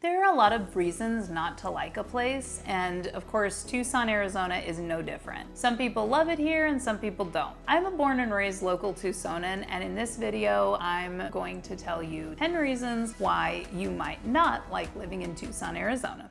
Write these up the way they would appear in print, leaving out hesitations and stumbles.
There are a lot of reasons not to like a place, and of course, Tucson, Arizona is no different. Some people love it here and some people don't. I'm a born and raised local Tucsonan, and in this video, I'm going to tell you 10 reasons why you might not like living in Tucson, Arizona.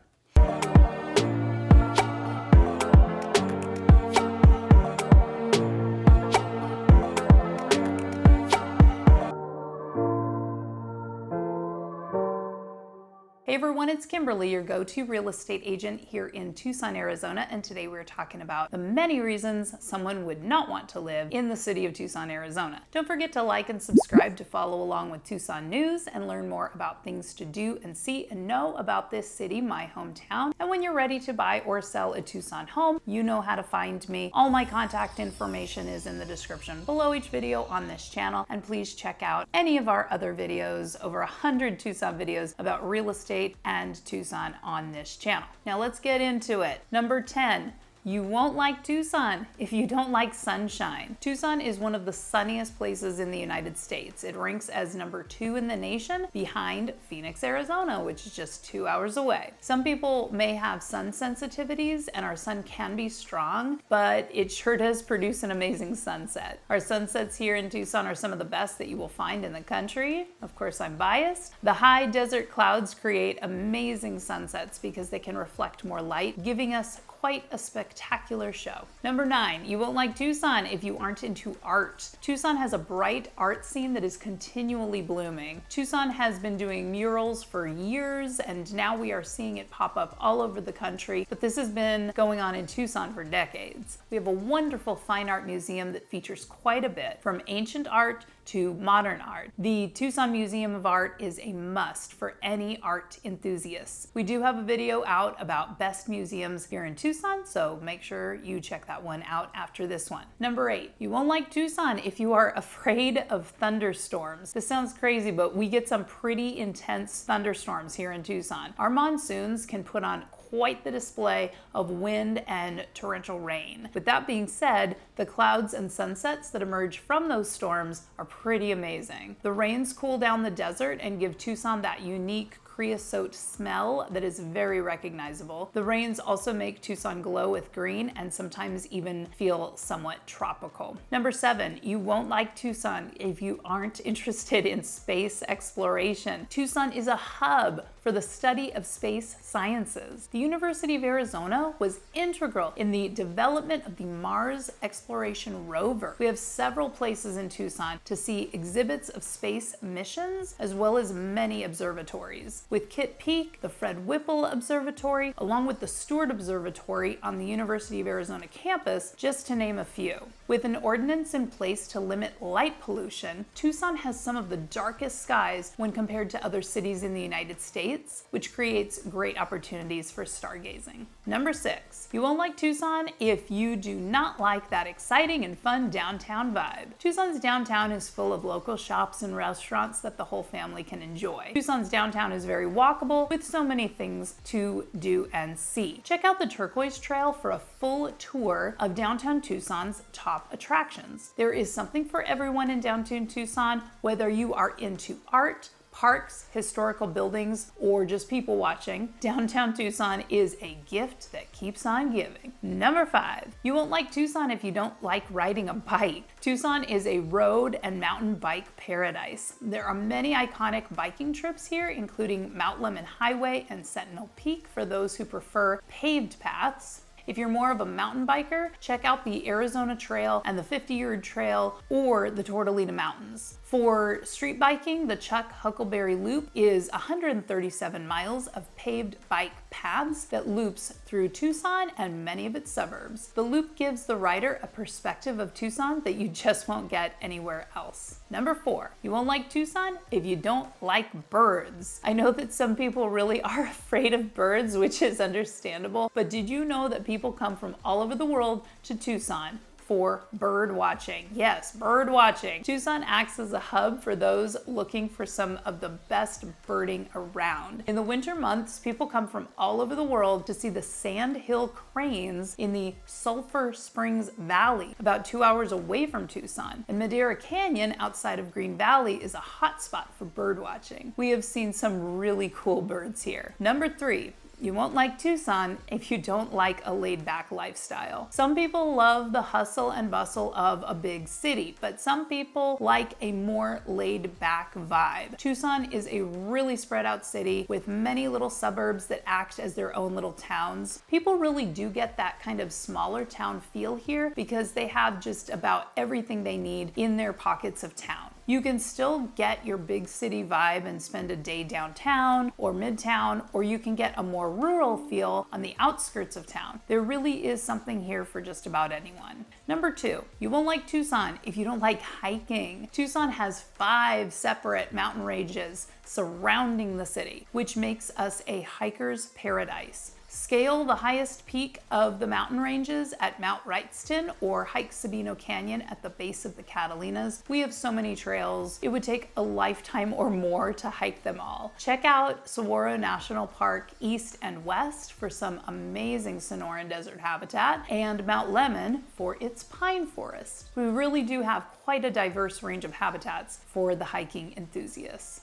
Hey everyone, it's Kimberly, your go-to real estate agent here in Tucson, Arizona, and today we're talking about the many reasons someone would not want to live in the city of Tucson, Arizona. Don't forget to like and subscribe to follow along with Tucson news and learn more about things to do and see and know about this city, my hometown. And when you're ready to buy or sell a Tucson home, you know how to find me. All my contact information is in the description below each video on this channel, and please check out any of our other videos, over 100 Tucson videos about real estate and Tucson on this channel. Now let's get into it. Number 10. You won't like Tucson if you don't like sunshine. Tucson is one of the sunniest places in the United States. It ranks as number 2 in the nation behind Phoenix, Arizona, which is just 2 hours away. Some people may have sun sensitivities and our sun can be strong, but it sure does produce an amazing sunset. Our sunsets here in Tucson are some of the best that you will find in the country. Of course, I'm biased. The high desert clouds create amazing sunsets because they can reflect more light, giving us quite a spectacular show. Number 9, you won't like Tucson if you aren't into art. Tucson has a bright art scene that is continually blooming. Tucson has been doing murals for years, and now we are seeing it pop up all over the country, but this has been going on in Tucson for decades. We have a wonderful fine art museum that features quite a bit, from ancient art to modern art. The Tucson Museum of Art is a must for any art enthusiasts. We do have a video out about best museums here in Tucson, so make sure you check that one out after this one. Number 8, you won't like Tucson if you are afraid of thunderstorms. This sounds crazy, but we get some pretty intense thunderstorms here in Tucson. Our monsoons can put on quite the display of wind and torrential rain. With that being said, the clouds and sunsets that emerge from those storms are pretty amazing. The rains cool down the desert and give Tucson that unique creosote smell that is very recognizable. The rains also make Tucson glow with green and sometimes even feel somewhat tropical. Number 7, you won't like Tucson if you aren't interested in space exploration. Tucson is a hub for the study of space sciences. The University of Arizona was integral in the development of the Mars exploration rover. We have several places in Tucson to see exhibits of space missions, as well as many observatories. With Kitt Peak, the Fred Whipple Observatory, along with the Stewart Observatory on the University of Arizona campus, just to name a few. With an ordinance in place to limit light pollution, Tucson has some of the darkest skies when compared to other cities in the United States, which creates great opportunities for stargazing. Number 6, you won't like Tucson if you do not like that exciting and fun downtown vibe. Tucson's downtown is full of local shops and restaurants that the whole family can enjoy. Tucson's downtown is very walkable with so many things to do and see. Check out the Turquoise Trail for a full tour of downtown Tucson's top attractions. There is something for everyone in downtown Tucson, whether you are into art, parks, historical buildings, or just people watching. Downtown Tucson is a gift that keeps on giving. Number 5, you won't like Tucson if you don't like riding a bike. Tucson is a road and mountain bike paradise. There are many iconic biking trips here, including Mount Lemmon Highway and Sentinel Peak for those who prefer paved paths. If you're more of a mountain biker, check out the Arizona Trail and the 50-Yard Trail or the Tortolita Mountains. For street biking, the Chuck Huckleberry Loop is 137 miles of paved bike paths that loops through Tucson and many of its suburbs. The loop gives the rider a perspective of Tucson that you just won't get anywhere else. Number 4, you won't like Tucson if you don't like birds. I know that some people really are afraid of birds, which is understandable, but did you know that people come from all over the world to Tucson for bird watching. Yes, bird watching. Tucson acts as a hub for those looking for some of the best birding around. In the winter months, people come from all over the world to see the sandhill cranes in the Sulphur Springs Valley, about 2 hours away from Tucson. And Madera Canyon outside of Green Valley is a hot spot for bird watching. We have seen some really cool birds here. Number 3. You won't like Tucson if you don't like a laid-back lifestyle. Some people love the hustle and bustle of a big city, but some people like a more laid-back vibe. Tucson is a really spread out city with many little suburbs that act as their own little towns. People really do get that kind of smaller town feel here because they have just about everything they need in their pockets of town. You can still get your big city vibe and spend a day downtown or midtown, or you can get a more rural feel on the outskirts of town. There really is something here for just about anyone. Number 2, you won't like Tucson if you don't like hiking. Tucson has 5 separate mountain ranges surrounding the city, which makes us a hiker's paradise. Scale the highest peak of the mountain ranges at Mount Wrightston or hike Sabino Canyon at the base of the Catalinas. We have so many trails, it would take a lifetime or more to hike them all. Check out Saguaro National Park East and West for some amazing Sonoran desert habitat, and Mount Lemmon for its pine forest. We really do have quite a diverse range of habitats for the hiking enthusiasts.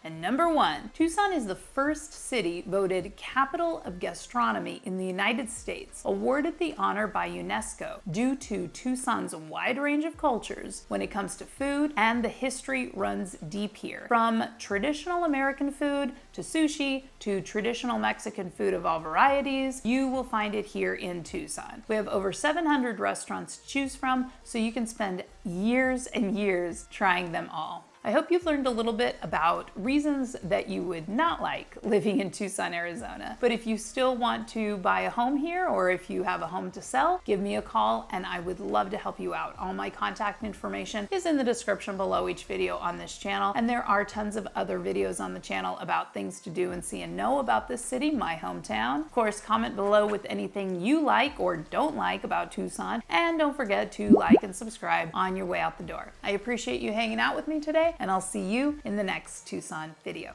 And number 1, Tucson is the first city voted Capital of Gastronomy in the United States, awarded the honor by UNESCO due to Tucson's wide range of cultures when it comes to food, and the history runs deep here. From traditional American food to sushi to traditional Mexican food of all varieties, you will find it here in Tucson. We have over 700 restaurants to choose from, so you can spend years and years trying them all. I hope you've learned a little bit about reasons that you would not like living in Tucson, Arizona. But if you still want to buy a home here, or if you have a home to sell, give me a call and I would love to help you out. All my contact information is in the description below each video on this channel, and there are tons of other videos on the channel about things to do and see and know about this city, my hometown. Of course, comment below with anything you like or don't like about Tucson, and don't forget to like and subscribe on your way out the door. I appreciate you hanging out with me today, and I'll see you in the next Tucson video.